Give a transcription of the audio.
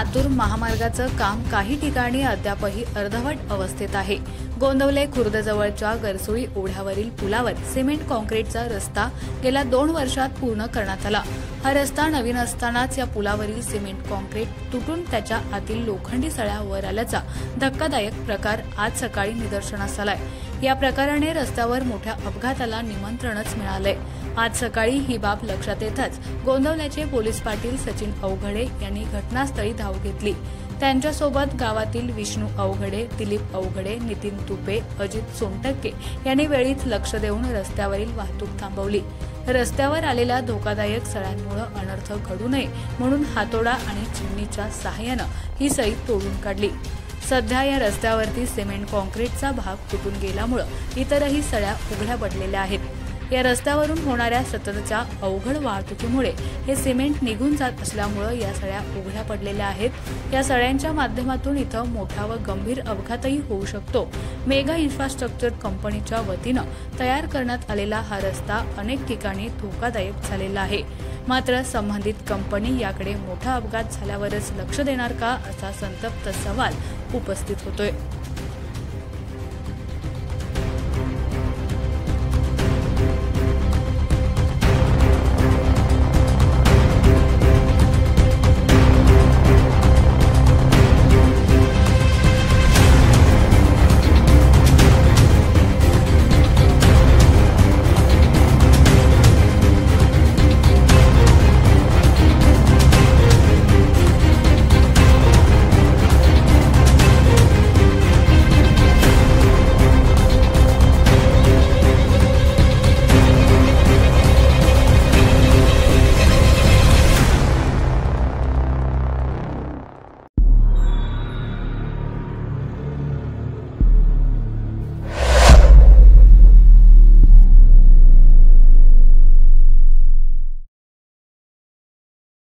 लातूर महामार्गाचं काम काही ठिकाणी अद्यापही अर्धवट अवस्थेत आहे। गोंदवले खुर्दजवळच्या गरसुळी ओढ्यावरील पुलावर सिमेंट काँक्रीटचा रस्ता गेल्या 2 वर्षात पूर्ण करण्यात आला। हा रस्ता नवीन असतानाच या पुलावरील सिमेंट काँक्रीट तुटून त्याच्या आतील लोखंडी सळ्या वर आल्याचा धक्कादायक प्रकार आज सकाळी निदर्शनास आलाय। या प्रकाराने रस्त्यावर मोठ्या अपघाताला निमंत्रणच मिळाले। आज सकाळी ही बाब लक्षात येताच गोंदवल्याचे पोलीस पाटील सचिन अवघडे यांनी घटनास्थळी धाव घेतली। त्यांच्यासोबत गावातील विष्णू अवघडे, दिलीप अवघडे, नितीन तुपे, अजित सोनटक्के यांनी वेळीच लक्ष देऊन रस्त्यावरील वाहतूक थांबवली। रस्त्यावर आलेल्या धोकादायक सळ्यांमुळे अनर्थ घडू नये म्हणून हातोडा आणि चिमणीच्या सहाय्याने ही सळी तोडून काढली। सध्या या रस्त्यावरती सिमेंट काँक्रीटचा भाग तुटून गेल्यामुळे इतरही सळ्या उघड्या पडलेल्या आहेत। या रस्त्यावरून होणाऱ्या सततच्या अवघड वाहतुकीमुळे हे सिमेंट निघून जात असल्यामुळे या सळ्या उघड्या पडलेल्या आहेत। या सळ्यांच्या माध्यमातून इथं मोठा व गंभीर अपघातही होऊ शकतो। मेगा इन्फ्रास्ट्रक्चर कंपनीच्या वतीनं तयार करण्यात आलेला हा रस्ता अनेक ठिकाणी धोकादायक झालेला आहे। मात्र संबंधित कंपनी याकडे मोठा अपघात झाल्यावरच लक्ष देणार का असा संतप्त सवाल उपस्थित होतोय।